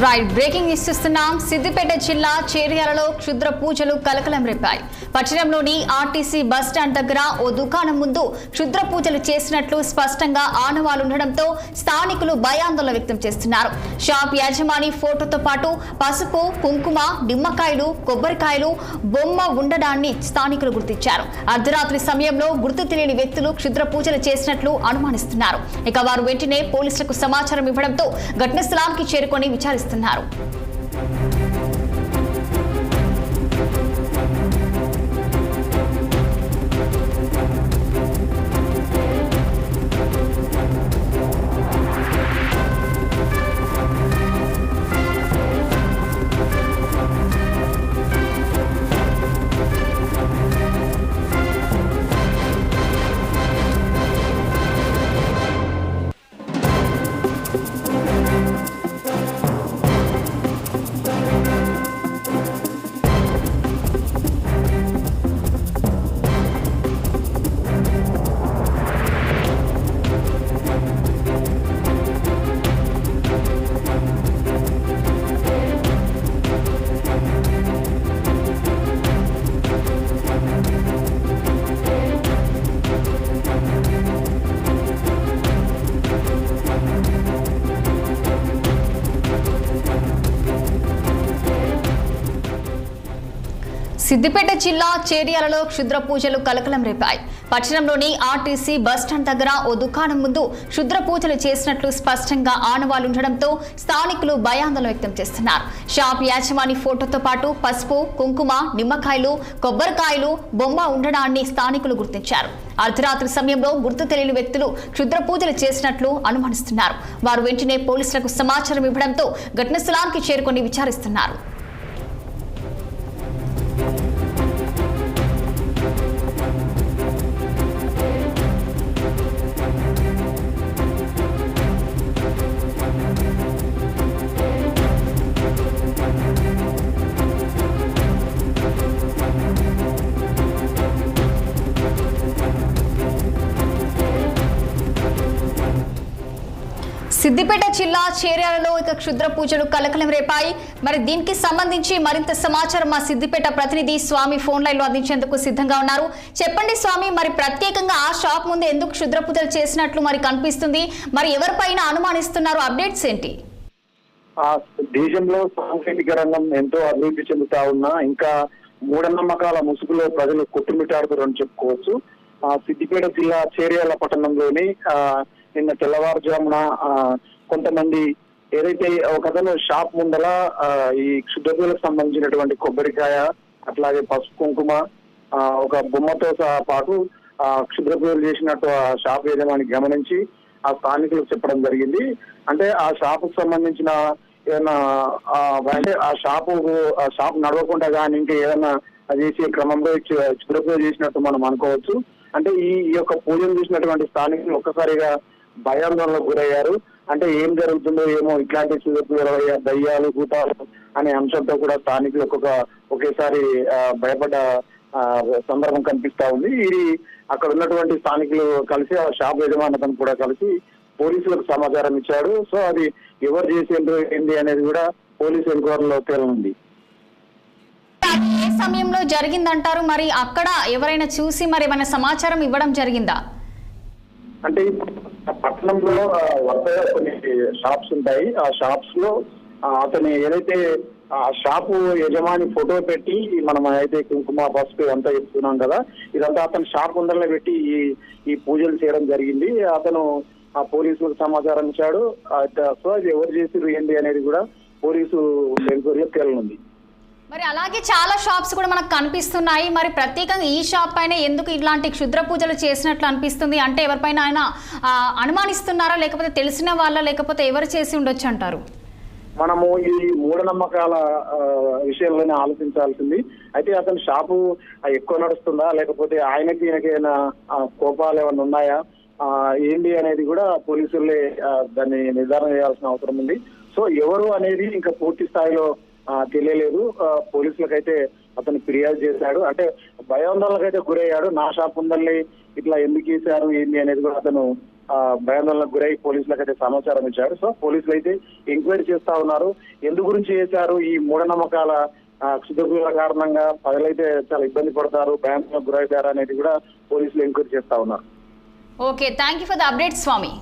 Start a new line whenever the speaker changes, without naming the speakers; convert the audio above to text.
Right breaking news చూస్తున్నాం. సిద్దిపేట జిల్లా చేర్యాలలో క్షుద్ర పూజలు కలకలం రేపాయి. పట్టణంలోని ఆర్టీసీ బస్ స్టాండ్ దగ్గర ఓ దుకాణం ముందు క్షుద్ర పూజలు చేసినట్లు స్పష్టంగా ఆనవాలు ఉండడంతో స్థానికులు భయాందోళన వ్యక్తం చేస్తున్నారు. షాప్ యాజమాని ఫోటోతో పాటు పసుపు, కుంకుమ, నిమ్మకాయలు, కొబ్బరికాయలు బొమ్మ ఉండడాన్ని స్థానికులు గుర్తించారు. అర్ధరాత్రి సమయంలో గుర్తు తెలియని వ్యక్తులు క్షుద్ర పూజలు చేసినట్లు అనుమానిస్తున్నారు. ఇక వారు వెంటనే పోలీసులకు సమాచారం ఇవ్వడంతో ఘటనా స్థలానికి చేరుకొని విచారిస్తున్నారు. సిద్దిపేట జిల్లా చేర్యాలలో క్షుద్ర పూజలు కలకలం రేపాయి. పట్టణంలోని ఆర్టీసీ బస్టాండ్ దగ్గర ఓ దుకాణం ముందు క్షుద్ర పూజలు చేసినట్లు స్పష్టంగా ఆనవాలు ఉండడంతో స్థానికులు భయాందోళన వ్యక్తం చేస్తున్నారు. షాప్ యాజమాని ఫోటోతో పాటు పసుపు, కుంకుమ, నిమ్మకాయలు, కొబ్బరికాయలు బొమ్మ ఉండడాన్ని స్థానికులు గుర్తించారు. అర్ధరాత్రి సమయంలో గుర్తు తెలియని వ్యక్తులు క్షుద్ర పూజలు చేసినట్లు అనుమానిస్తున్నారు. వారు వెంటనే పోలీసులకు సమాచారం ఇవ్వడంతో ఘటనా స్థలానికి చేరుకొని విచారిస్తున్నారు. సిద్దిపేట జిల్లా చేర్యాలలో ఇక క్షుద్ర పూజలు కలకలం రేపాయి. మరి దీనికి సంబంధించి మరింత సమాచారం మా సిద్దిపేట ప్రతినిధి స్వామి ఫోన్ లైన్ లో అందించేందుకు సిద్ధంగా ఉన్నారు. చెప్పండి స్వామి, మరి ప్రత్యేకంగా ఆ షాప్ ముందు ఎందుకు క్షుద్ర పూజలు చేసినట్లు మరి కనిపిస్తుంది? మరి ఎవరిపైన అనుమానిస్తున్నారు? అప్డేట్స్ ఏంటి?
దేశంలో సాంకేతిక రంగం ఎంతో అభివృద్ధి చెందుతా ఉన్నా ఇంకా మూఢనమ్మకాల ముసుగులో ప్రజలు కొట్టుమిట్టాడుతారని చెప్పుకోవచ్చు. సిద్దిపేట జిల్లా చేర్యాల పట్టణంలోని నిన్న తెల్లవారుజామున కొంతమంది ఏదైతే ఒకతను షాప్ ముందల ఈ క్షుద్రపూలకు సంబంధించినటువంటి కొబ్బరికాయ అట్లాగే పసుపు, కుంకుమ, ఒక బొమ్మతో పాటు క్షుద్రపూజలు చేసినట్టు ఆ షాప్ యజమాని గమనించి ఆ స్థానికులకు చెప్పడం జరిగింది. అంటే ఆ షాపుకు సంబంధించిన ఏదైనా ఆ షాప్ నడవకుండా కానీ ఇంకా ఏదైనా చేసే క్రమంలో క్షుద్రపూజ చేసినట్టు మనం అనుకోవచ్చు. అంటే ఈ యొక్క పూజను చూసినటువంటి స్థానికులు ఒక్కసారిగా భయాందోళనకు గురయ్యారు. అంటే ఏం జరుగుతుందో ఏమో, ఇట్లాంటి దయ్యాలు, భూతాలు అనే అంశంతో కూడా స్థానికులు ఒకేసారి భయపడ్డ సందర్భం కనిపిస్తా ఉంది. ఇది అక్కడ ఉన్నటువంటి స్థానికులు కలిసి ఆ షాప్ యజమానితో కూడా కలిసి పోలీసులకు సమాచారం ఇచ్చాడు. సో అది ఎవరు చేసేందుకు ఏంటి అనేది కూడా పోలీసు ఎంక్వైరీలో తేలనుంది.
ఏ సమయంలో జరిగిందంటారు? మరి అక్కడ ఎవరైనా చూసి మరి ఏమైనా సమాచారం ఇవ్వడం జరిగిందా?
అంటే పట్టణంలో వరుసగా కొన్ని షాప్స్ ఉంటాయి. ఆ షాప్స్ లో అతను ఏదైతే ఆ షాపు యజమాని ఫోటో పెట్టి మనం అయితే కుంకుమ, పసుపు అంతా చెప్తున్నాం కదా, ఇదంతా అతను షాప్ ముందరలో పెట్టి ఈ పూజలు చేయడం జరిగింది. అతను ఆ పోలీసులకు సమాచారం ఇచ్చాడు. సో అది ఎవరు చేసిరు ఏంటి అనేది కూడా పోలీసు ఎంక్వైరీలో తేలనుంది.
మరి అలాగే చాలా షాప్స్ కూడా మనకు కనిపిస్తున్నాయి. మరి ప్రత్యేకంగా ఈ షాప్ పైన ఎందుకు ఇలాంటి క్షుద్ర పూజలు చేసినట్లు అనిపిస్తుంది? అంటే ఎవరిపైన ఆయన అనుమానిస్తున్నారా, లేకపోతే తెలిసిన వాళ్ళ, లేకపోతే ఎవరు చేసి ఉండొచ్చు అంటారు?
మనము ఈ మూఢనమ్మకాల విషయంలోనే ఆలోచించాల్సింది. అయితే అతని షాపు ఎక్కువ నడుస్తుందా, లేకపోతే ఆయనకి ఈయనకైనా కోపాలు ఏమైనా ఉన్నాయా ఏంటి అనేది కూడా పోలీసులే దాన్ని నిర్ధారణ చేయాల్సిన అవసరం ఉంది. సో ఎవరు అనేది ఇంకా పూర్తి స్థాయిలో తెలియలేదు. పోలీసులకైతే అతను ఫిర్యాదు చేశాడు. అంటే భయాందోళనకైతే గురయ్యాడు. నా షాప్ ఉందని ఇట్లా ఎందుకు చేశారు ఏంటి అనేది కూడా అతను భయాందోళనకు గురై పోలీసులకు అయితే సమాచారం ఇచ్చారు. సో పోలీసులు అయితే ఎంక్వైరీ చేస్తా ఉన్నారు. ఎందు గురించి చేశారు ఈ మూఢనమ్మకాల క్షుద్రపూజల కారణంగా ప్రజలైతే చాలా ఇబ్బంది పడతారు, భయాందోళనకు గురవుతారు అనేది కూడా పోలీసులు ఎంక్వైరీ చేస్తా ఉన్నారు.
Okay, thank you for the update Swamy.